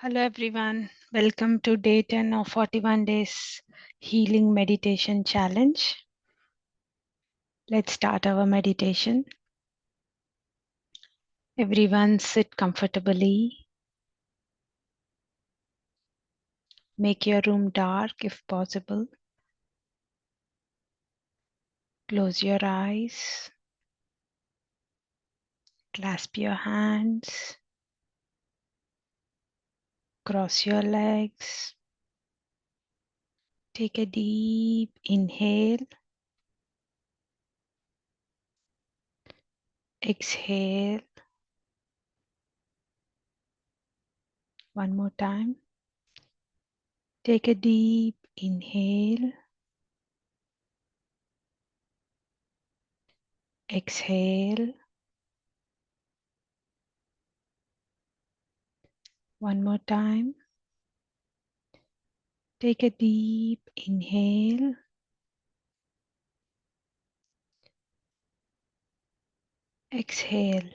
Hello everyone, welcome to day 10 of 41 days healing meditation challenge. Let's start our meditation. Everyone sit comfortably. Make your room dark if possible. Close your eyes. Clasp your hands. Cross your legs. Take a deep inhale. Exhale. One more time. Take a deep inhale. Exhale. One more time. Take a deep inhale. Exhale.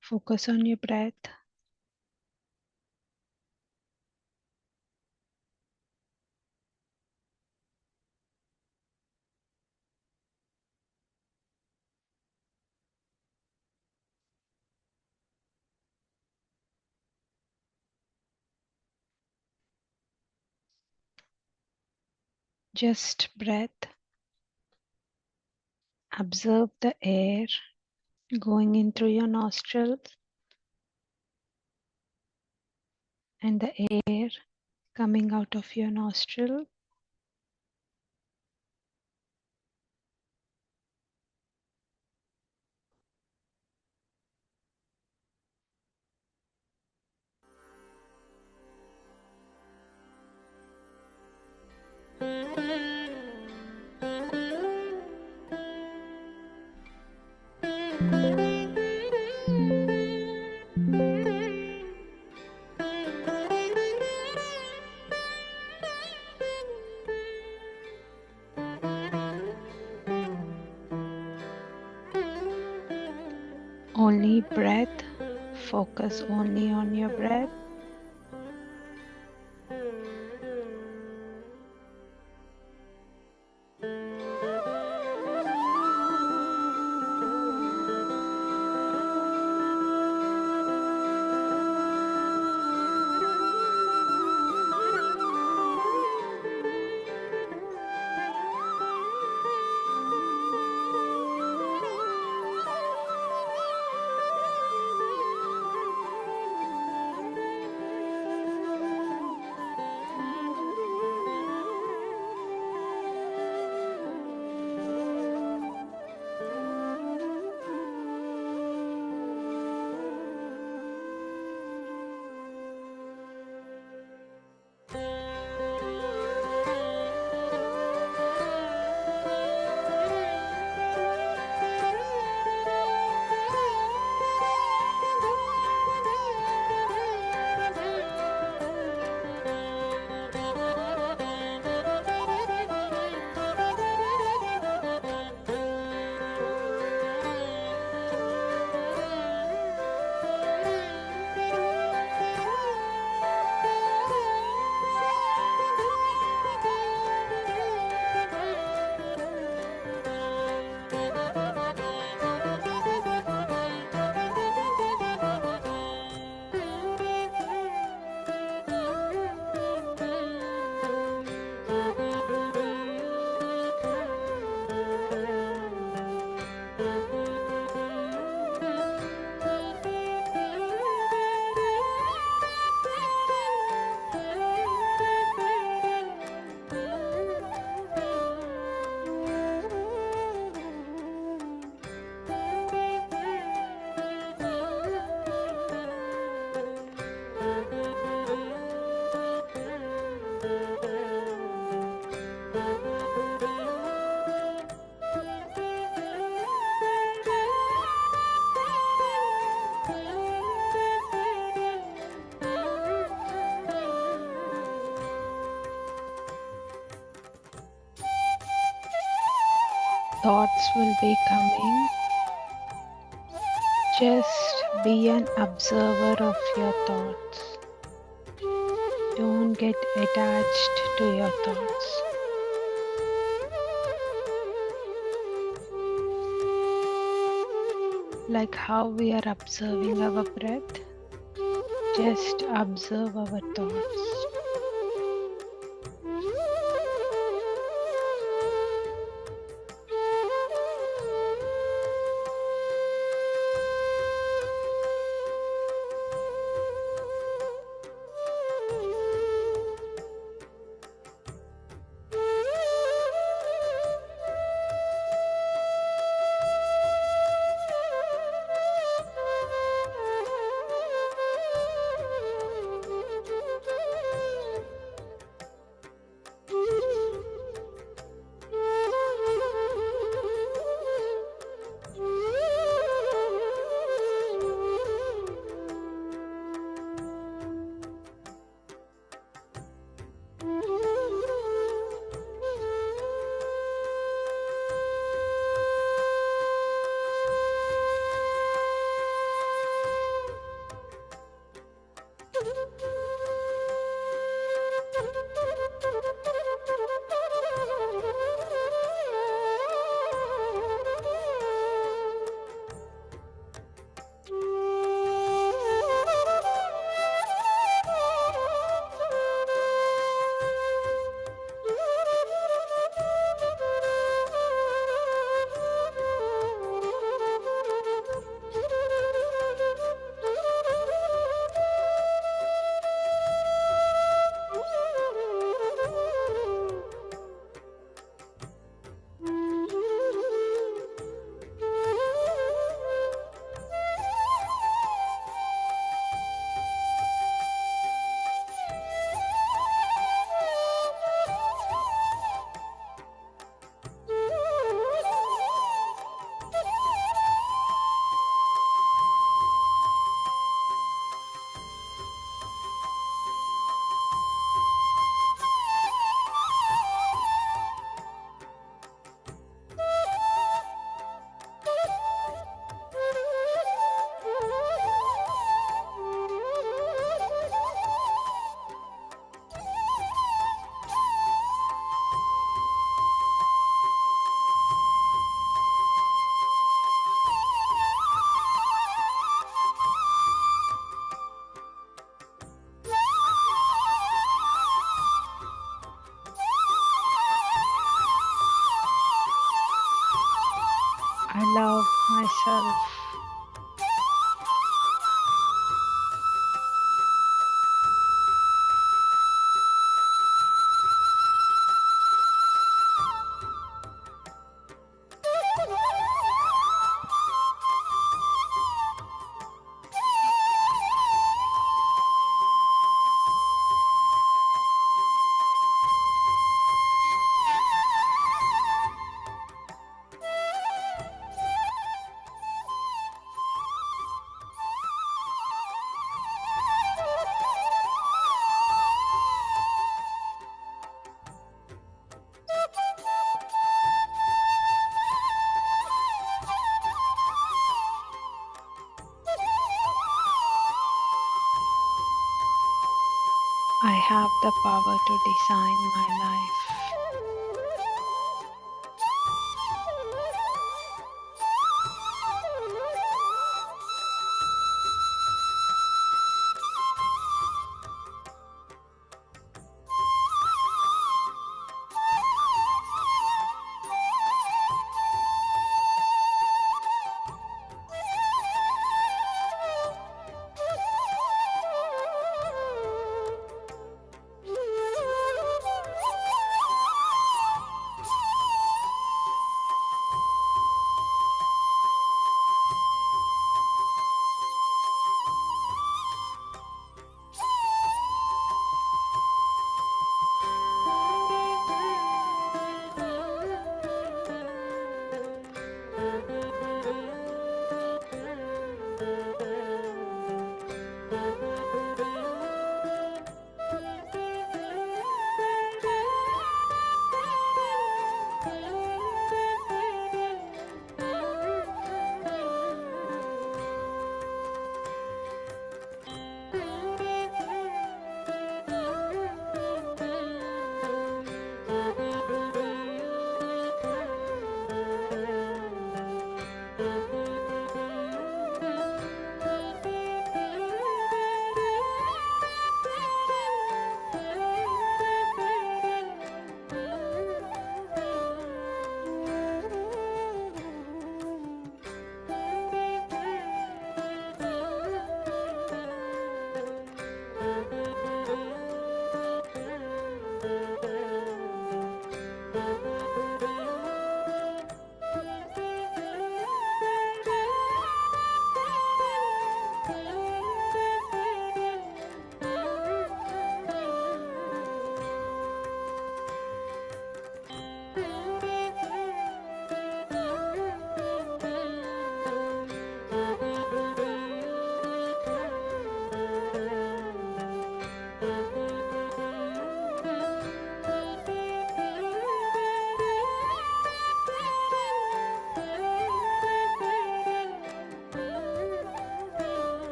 Focus on your breath. Just breath. Observe the air going in through your nostrils and the air coming out of your nostril. Only breath. Focus only on your breath. Thoughts will be coming. Just be an observer of your thoughts. Don't get attached to your thoughts. Like how we are observing our breath, just observe our thoughts. I love myself. I have the power to design my life.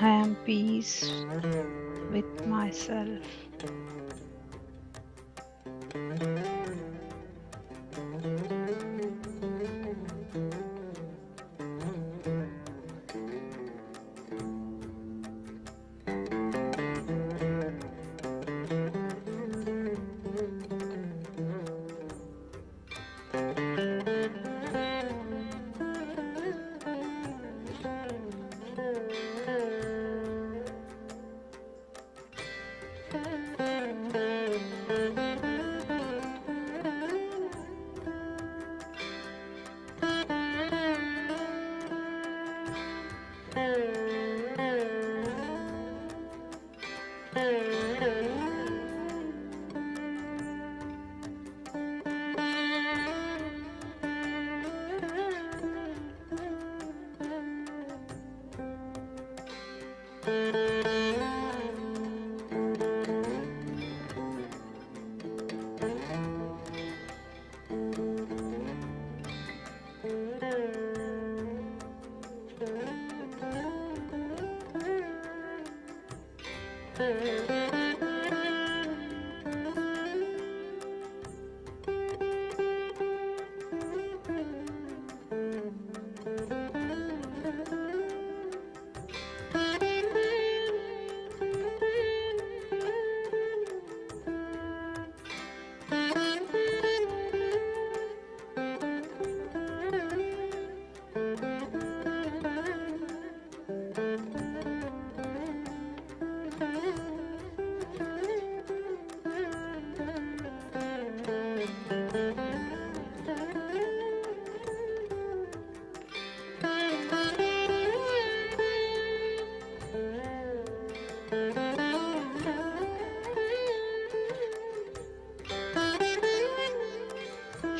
I am peace with myself.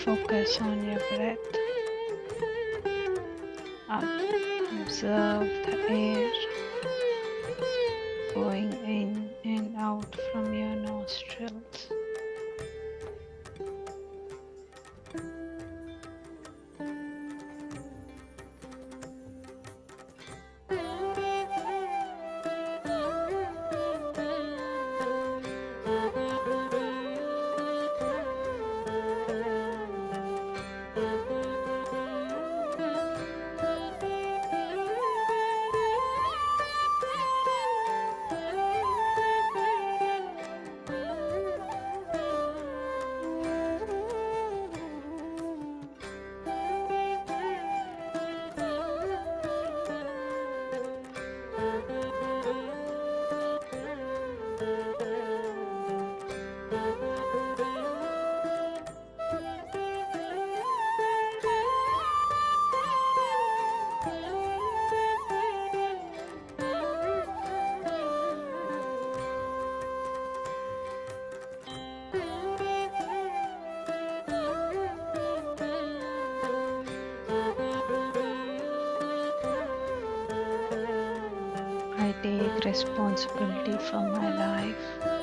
Focus on your breath. Observe the air going in and out from your nostrils. I take responsibility for my life.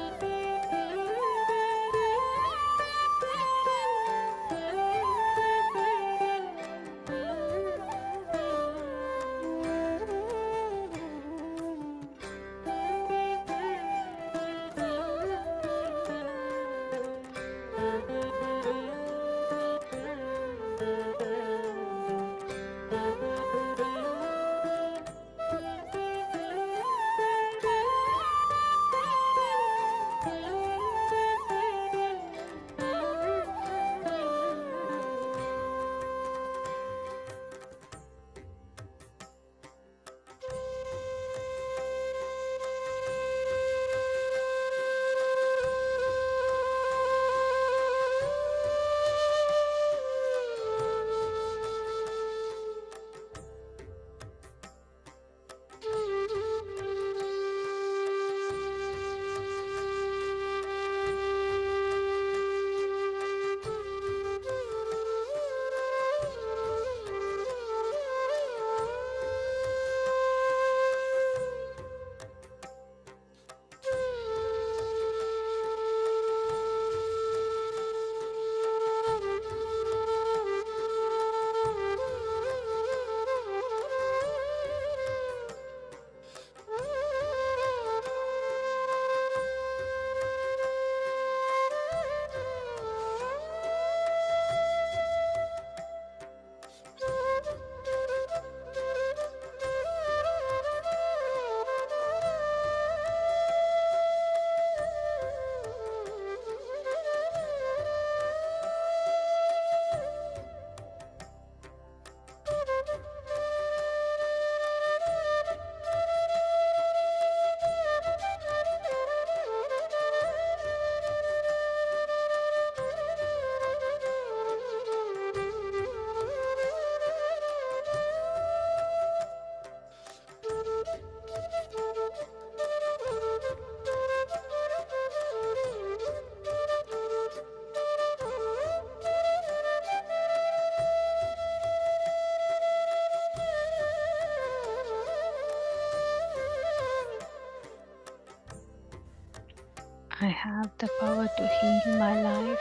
have the power to heal my life.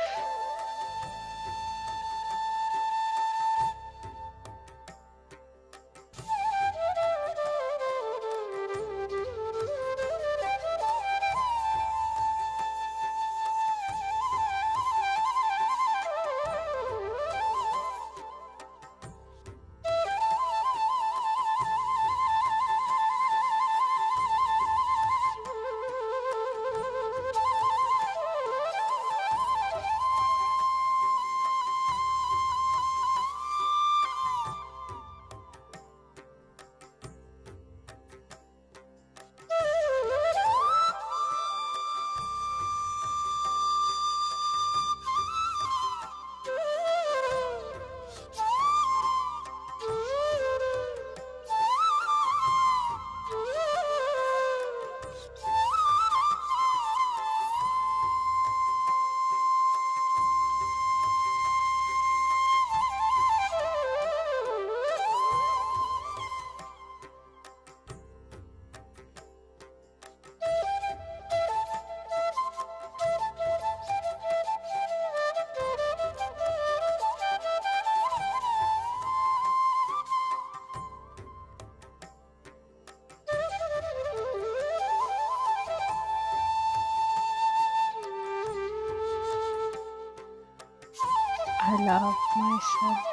I love myself.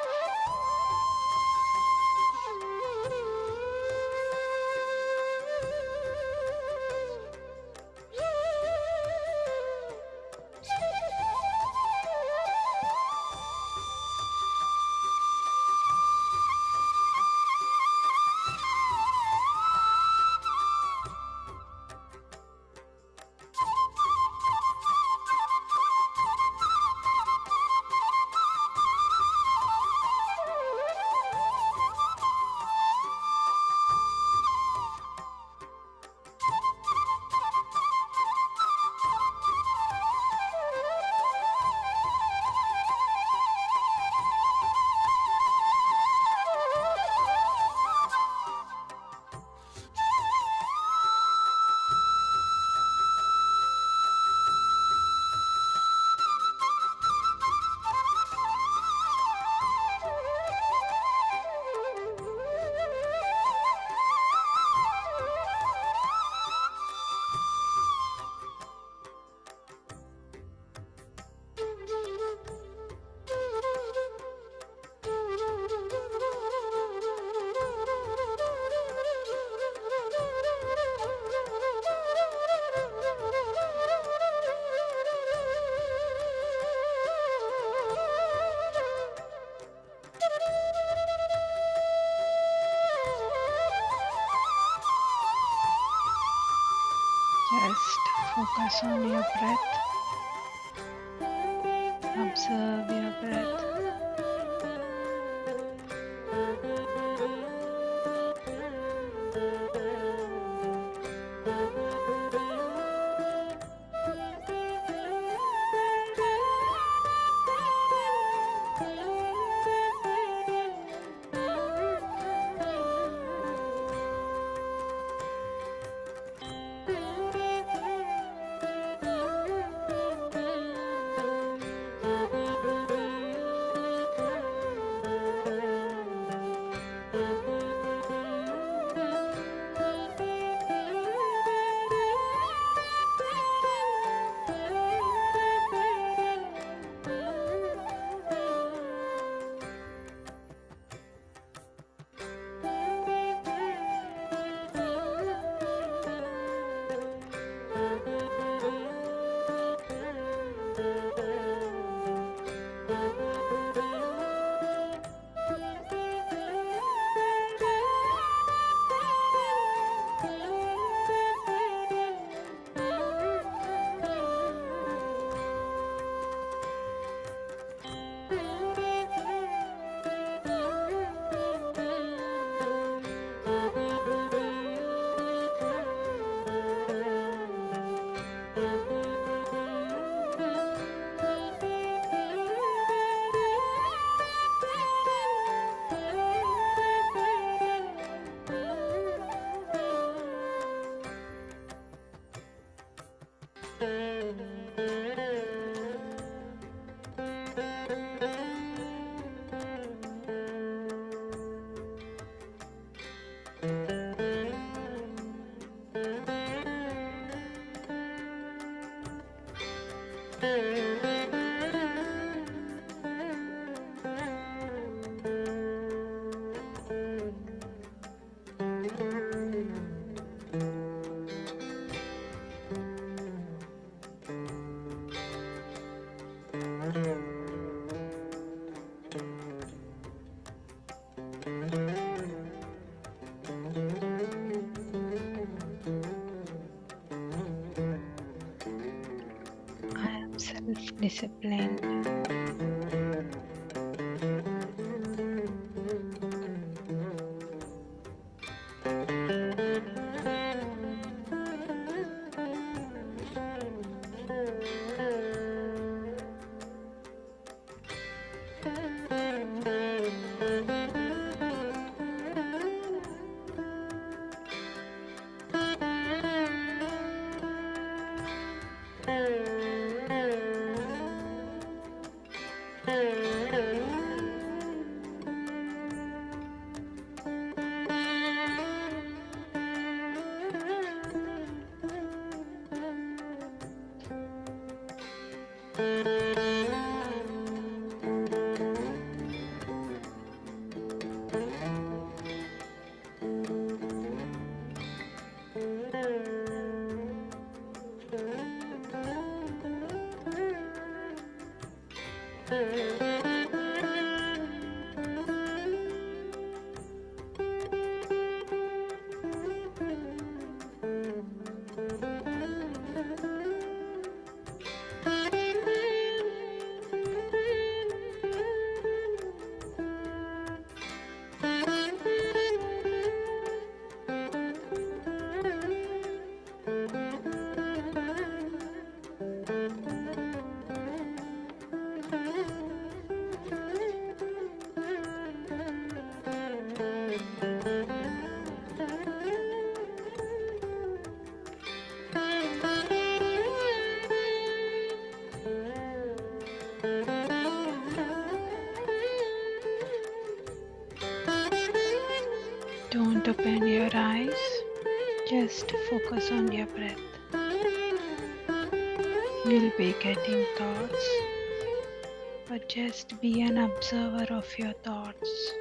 Just focus on your breath. Observe your breath. disciplined. Don't open your eyes, just focus on your breath. You'll be getting thoughts, but just be an observer of your thoughts.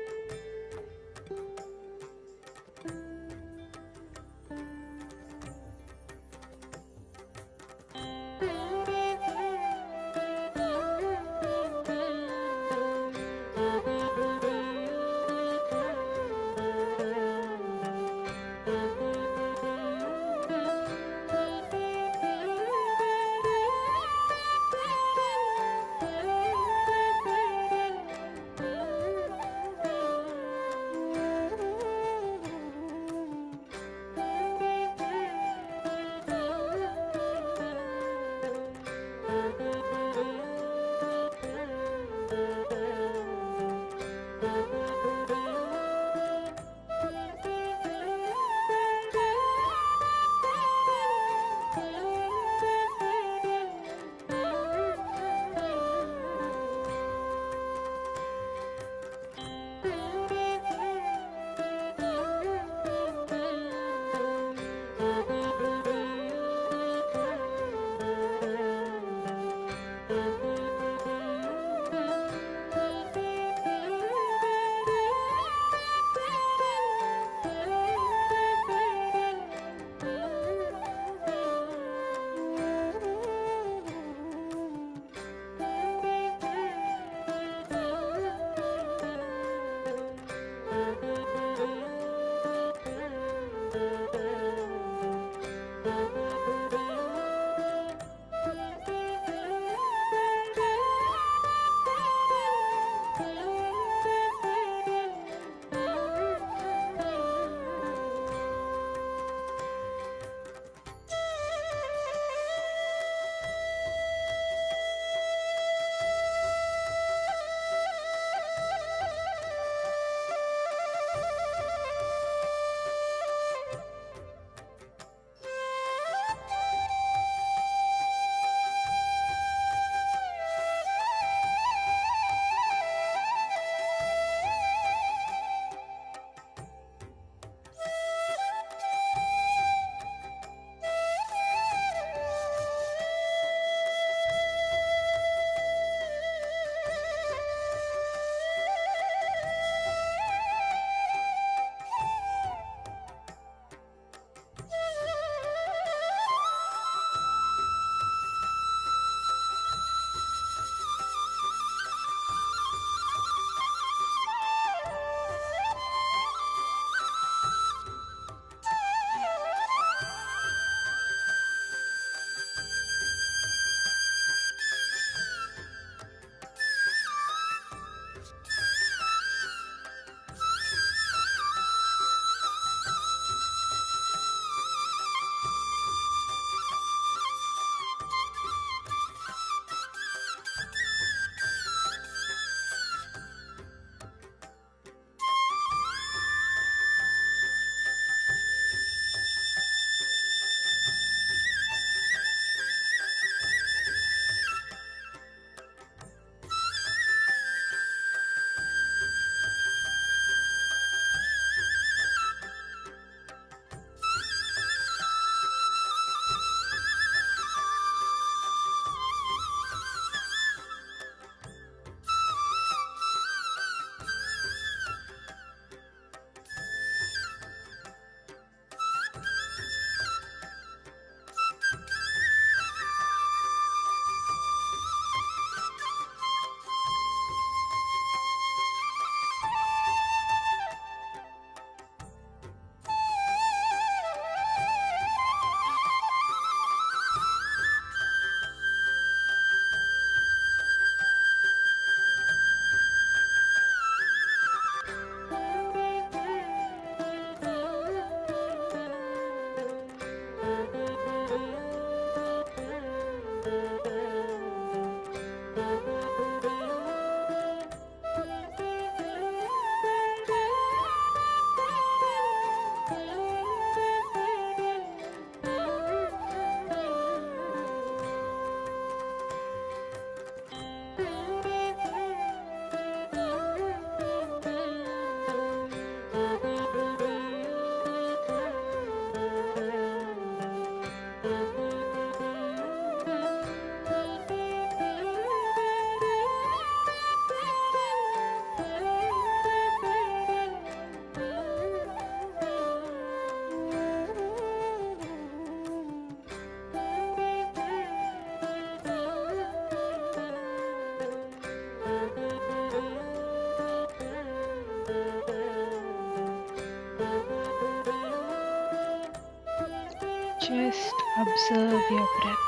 Just observe your breath.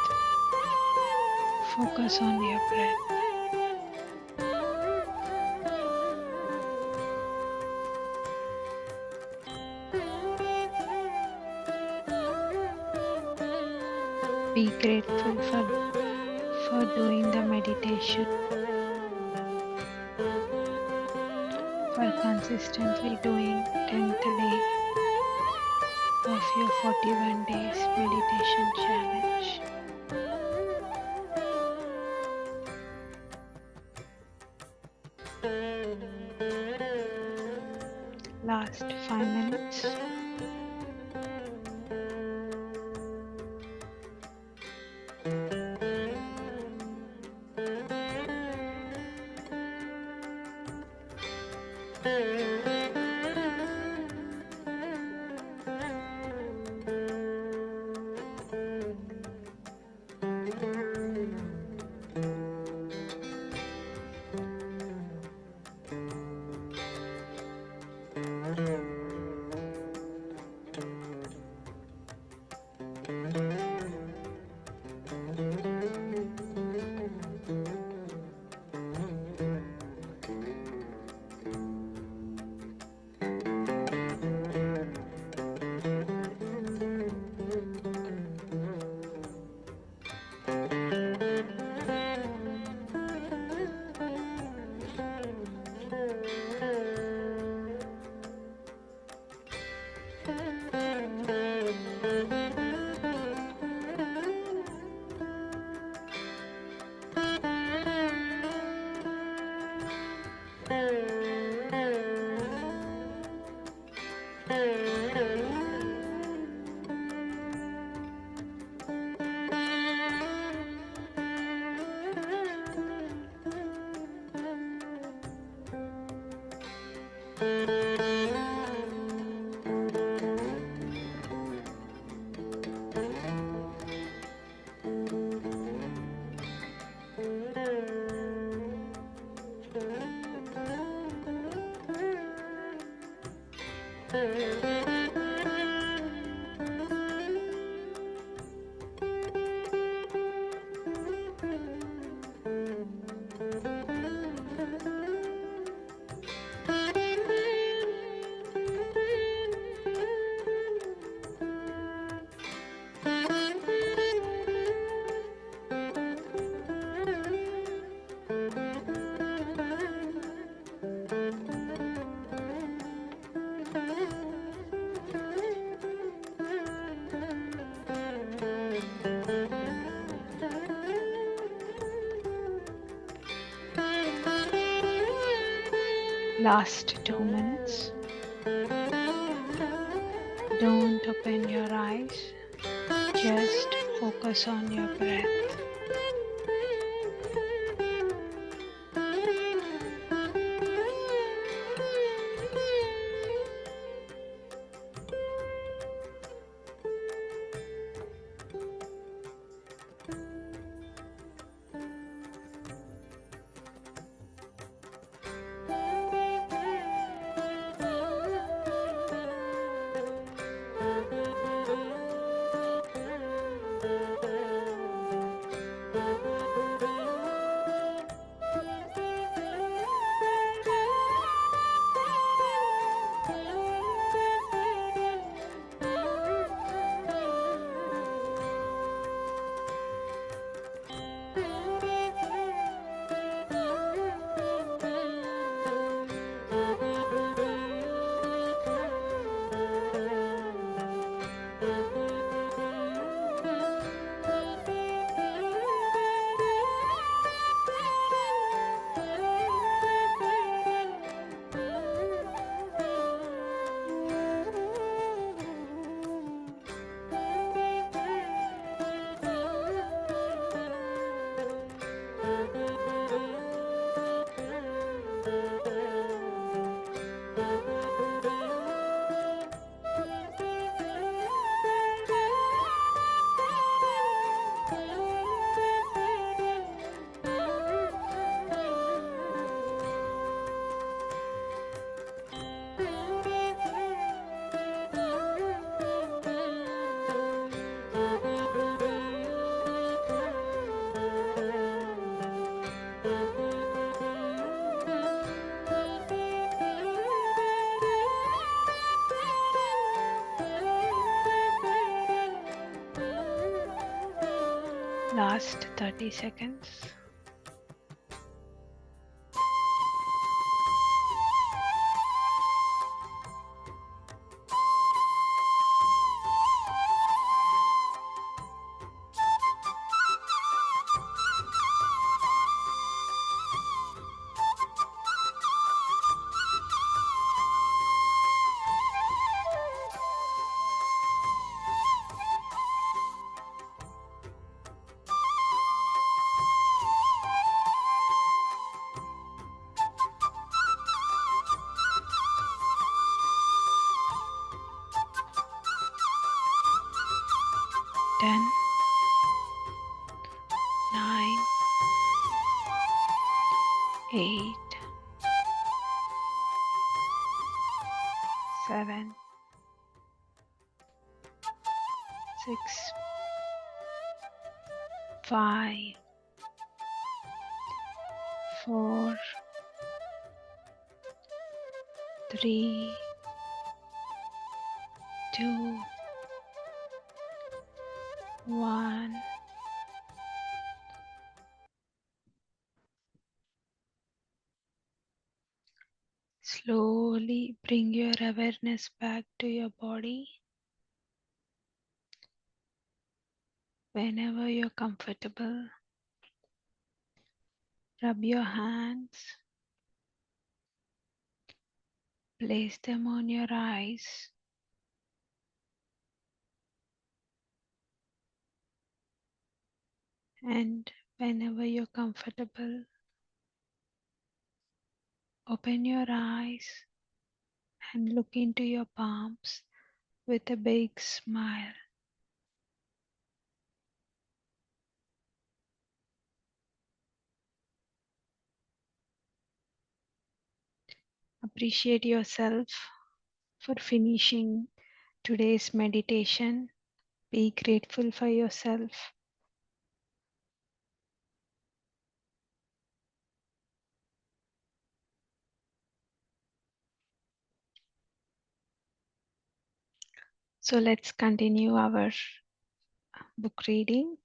Focus on your breath. Be grateful for doing the meditation, for consistently doing 10th day of your 41 days meditation challenge. Last 5 minutes. Last 2 minutes. Don't open your eyes. Just focus on your breath. last 30 seconds. Ten, 9, 8, 7, 6, 5, 4, 3, 2, 1. Slowly bring your awareness back to your body. Whenever you're comfortable, rub your hands, place them on your eyes, and whenever you're comfortable, open your eyes and look into your palms with a big smile. Appreciate yourself for finishing today's meditation. Be grateful for yourself. So let's continue our book reading.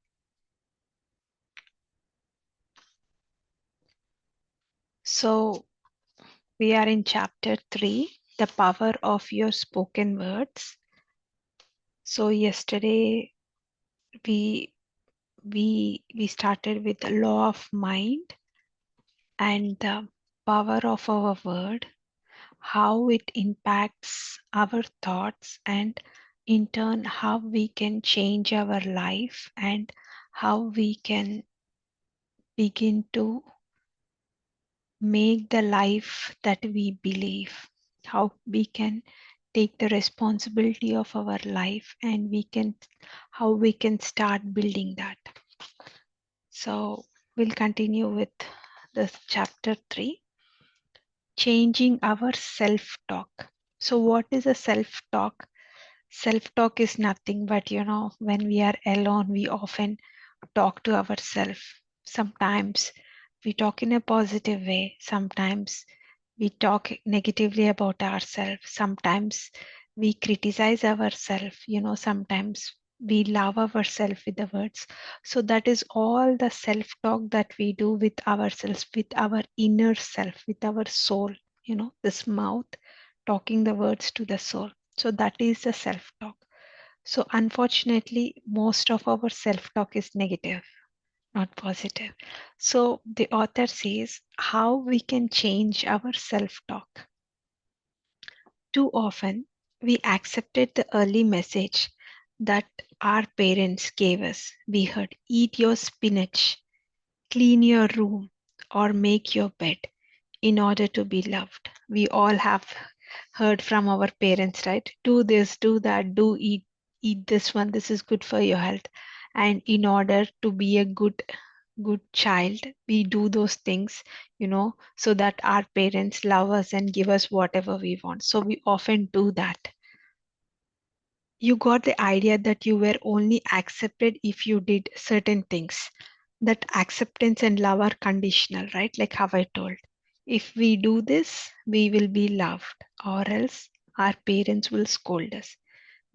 So we are in chapter 3, the power of your spoken words. So yesterday we started with the law of mind and the power of our word, how it impacts our thoughts, and in turn how we can change our life and how we can begin to make the life that we believe, how we can take the responsibility of our life and how we can start building that. So we'll continue with this chapter 3, changing our self-talk. So what is a self-talk? Self-talk is nothing but, when we are alone, we often talk to ourselves. Sometimes we talk in a positive way. Sometimes we talk negatively about ourselves. Sometimes we criticize ourselves. Sometimes we love ourselves with the words. So that is all the self-talk that we do with ourselves, with our inner self, with our soul. This mouth talking the words to the soul. So that is the self-talk. So unfortunately, most of our self-talk is negative, not positive. So the author says how we can change our self-talk. Too often, we accepted the early message that our parents gave us. We heard, eat your spinach, clean your room, or make your bed in order to be loved. We all have heard from our parents, right? Do this, do that, do eat this one. This is good for your health. And in order to be a good child, we do those things, so that our parents love us and give us whatever we want. So we often do that. You got the idea that you were only accepted if you did certain things. That acceptance and love are conditional, right? Like how I told. If we do this, we will be loved, or else our parents will scold us.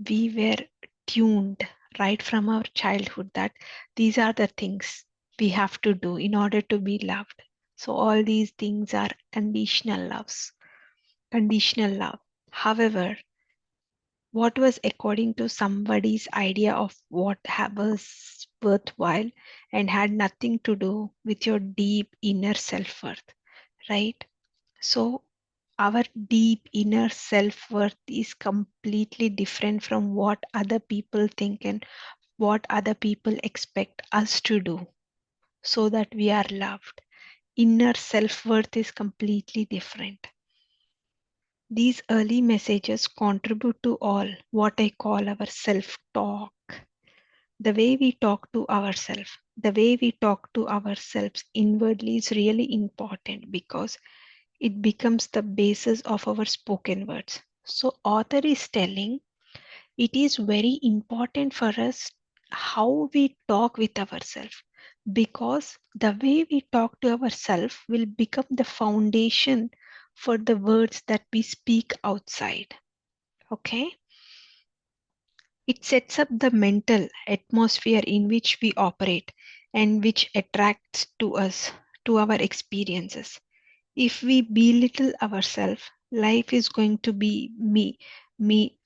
We were tuned, right from our childhood that these are the things we have to do in order to be loved. So all these things are conditional love. However, what was according to somebody's idea of what was worthwhile and had nothing to do with your deep inner self-worth, right? So our deep inner self-worth is completely different from what other people think and what other people expect us to do so that we are loved. Inner self-worth is completely different. These early messages contribute to all what I call our self-talk. The way we talk to ourselves, the way we talk to ourselves inwardly is really important because it becomes the basis of our spoken words. So author is telling it is very important for us how we talk with ourselves because the way we talk to ourselves will become the foundation for the words that we speak outside. Okay, it sets up the mental atmosphere in which we operate and which attracts to us, to our experiences. If we belittle ourselves, life is going to be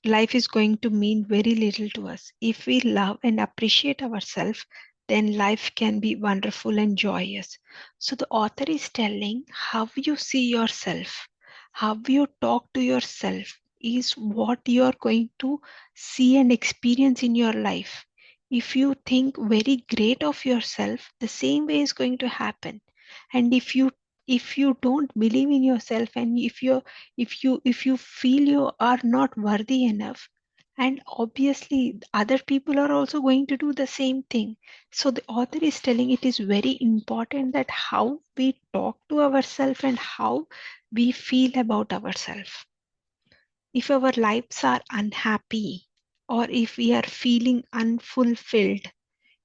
life is going to mean very little to us. If we love and appreciate ourselves, then life can be wonderful and joyous. So the author is telling how you see yourself, how you talk to yourself is what you are going to see and experience in your life. If you think very great of yourself, the same way is going to happen. And if you don't believe in yourself and if you feel you are not worthy enough, and obviously other people are also going to do the same thing. So the author is telling it is very important that how we talk to ourselves and how we feel about ourselves. If our lives are unhappy or if we are feeling unfulfilled,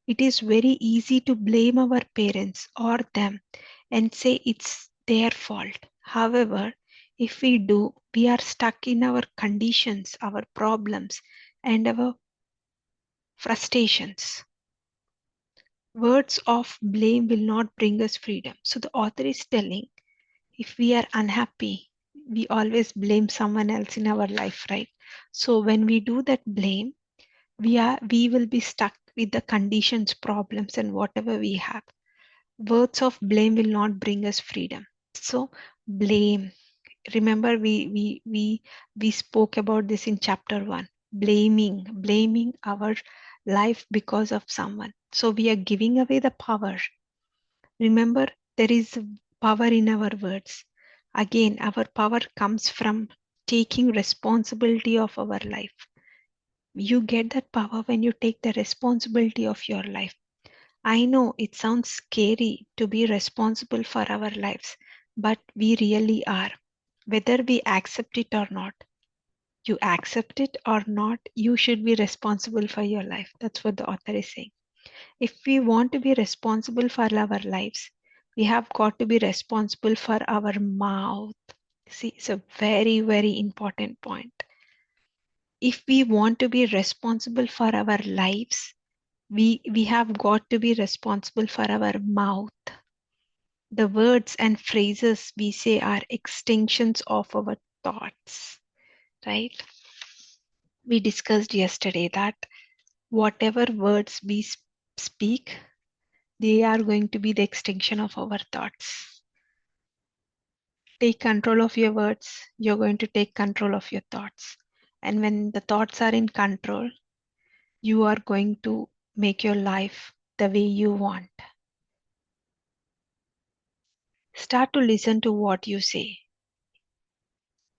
it is very easy to blame our parents or them and say it's their fault. However, if we do, we are stuck in our conditions, our problems, and our frustrations. Words of blame will not bring us freedom. So the author is telling if we are unhappy, we always blame someone else in our life, right? So when we do that blame, we will be stuck with the conditions, problems, and whatever we have. Words of blame will not bring us freedom. So blame. Remember, we spoke about this in chapter 1. Blaming our life because of someone. So we are giving away the power. Remember, there is power in our words. Again, our power comes from taking responsibility of our life. You get that power when you take the responsibility of your life. I know it sounds scary to be responsible for our lives, but we really are. Whether we accept it or not, you accept it or not, you should be responsible for your life. That's what the author is saying. If we want to be responsible for our lives, we have got to be responsible for our mouth. See, it's a very, very important point. If we want to be responsible for our lives, we have got to be responsible for our mouth. The words and phrases we say are extensions of our thoughts, right? We discussed yesterday that whatever words we speak, they are going to be the extension of our thoughts. Take control of your words, you're going to take control of your thoughts. And when the thoughts are in control, you are going to make your life the way you want. Start to listen to what you say.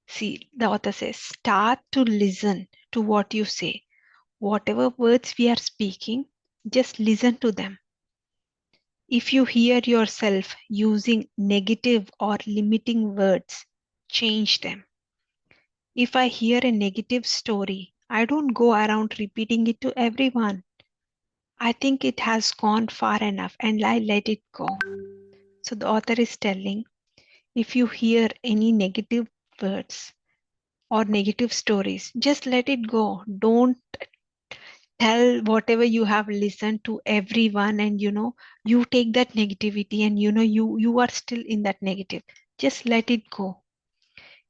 See, the author says, start to listen to what you say. Whatever words we are speaking, just listen to them. If you hear yourself using negative or limiting words, change them. If I hear a negative story, I don't go around repeating it to everyone. I think it has gone far enough and I let it go. So the author is telling, if you hear any negative words or negative stories, just let it go. tell whatever you have listened to everyone, and you take that negativity, and you are still in that negative. Just let it go.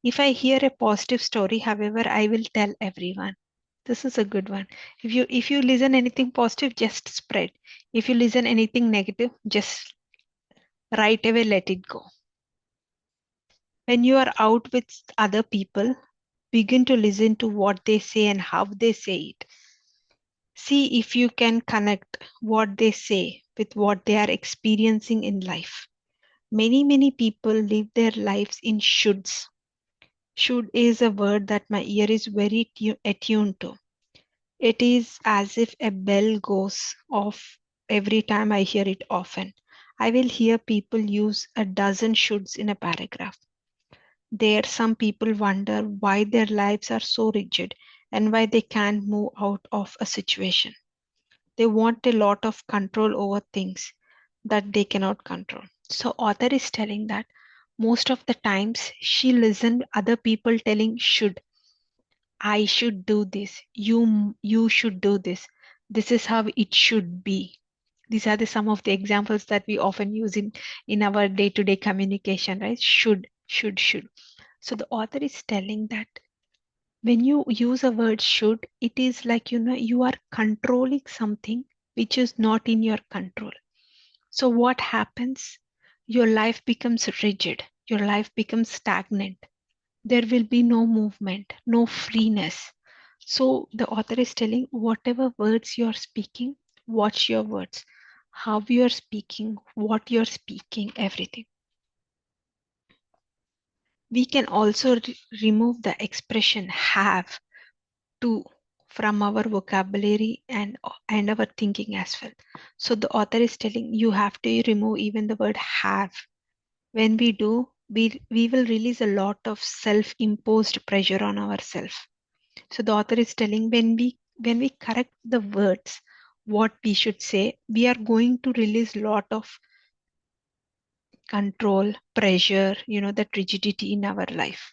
If I hear a positive story, however, I will tell everyone. This is a good one. If you listen anything positive, just spread. If you listen anything negative, just right away let it go. When you are out with other people, begin to listen to what they say and how they say it. See if you can connect what they say with what they are experiencing in life. Many people live their lives in shoulds. Should is a word that my ear is very attuned to. It is as if a bell goes off every time I hear it often. I will hear people use a dozen shoulds in a paragraph. There, some people wonder why their lives are so rigid and why they can't move out of a situation. They want a lot of control over things that they cannot control. So author is telling that most of the times she listened other people telling should. I should do this. You should do this. This is how it should be. These are some of the examples that we often use in our day-to-day communication, right? Should. So the author is telling that when you use a word should, it is like you are controlling something which is not in your control. So what happens? Your life becomes rigid. Your life becomes stagnant. There will be no movement, no freeness. So the author is telling whatever words you're speaking, watch your words, how you're speaking, what you're speaking, everything. We can also remove the expression have to from our vocabulary and our thinking as well. So the author is telling you have to remove even the word have. When we do, we will release a lot of self-imposed pressure on ourselves. So the author is telling when we correct the words, what we should say, we are going to release a lot of control, pressure, that rigidity in our life.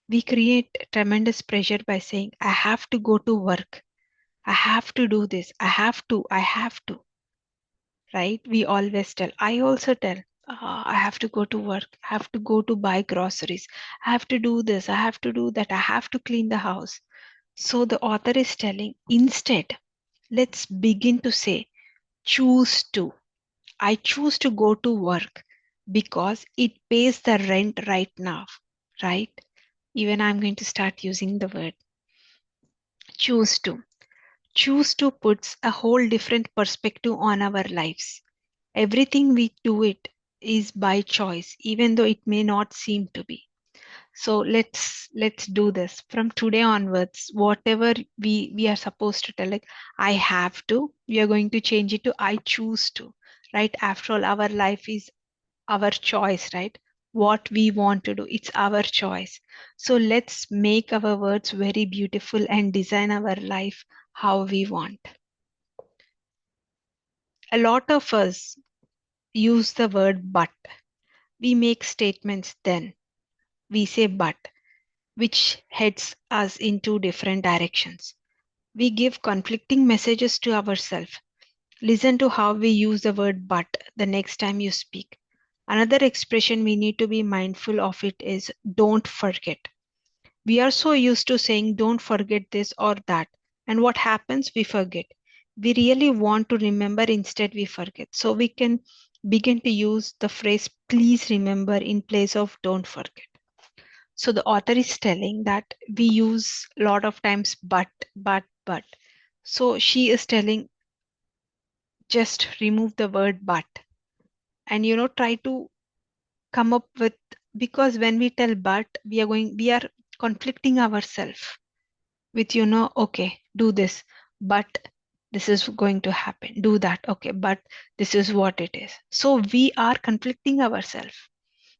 We create tremendous pressure by saying, I have to go to work. I have to do this. I have to. Right? We always tell. I also tell, I have to go to work. I have to go to buy groceries. I have to do this. I have to do that. I have to clean the house. So the author is telling, instead, let's begin to say, choose to. I choose to go to work because it pays the rent right now. Right? Even I'm going to start using the word choose to. Choose to puts a whole different perspective on our lives. Everything we do it is by choice, even though it may not seem to be. So let's do this from today onwards. Whatever we are supposed to tell, like I have to, we are going to change it to I choose to. Right? After all, our life is our choice, right? What we want to do, it's our choice. So let's make our words very beautiful and design our life how we want. A lot of us use the word but. We make statements, then we say but, which heads us into different directions. We give conflicting messages to ourselves. Listen to how we use the word but the next time you speak. Another expression we need to be mindful of it is don't forget. We are so used to saying don't forget this or that. And what happens? We forget. We really want to remember, instead we forget. So we can begin to use the phrase please remember in place of don't forget. So the author is telling that we use a lot of times but. So she is telling just remove the word but and try to come up with, because when we tell but we are conflicting ourselves with okay, do this, but this is going to happen, do that, okay, but this is what it is. So we are conflicting ourselves.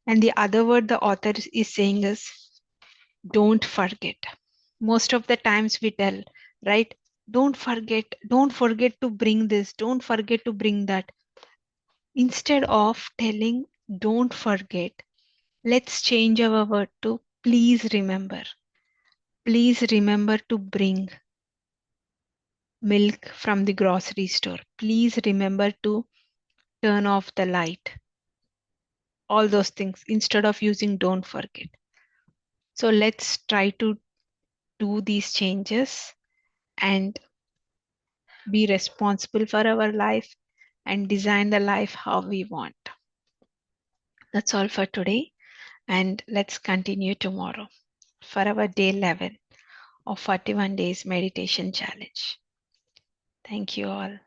And the other word the author is saying is don't forget. Most of the times we tell, right, don't forget to bring this, don't forget to bring that. Instead of telling don't forget, let's change our word to please remember. Please remember to bring. milk from the grocery store. Please remember to turn off the light. All those things. Instead of using don't forget. So let's try to do these changes and be responsible for our life and design the life how we want. That's all for today, and let's continue tomorrow for our day 11 of 41 days meditation challenge. Thank you all.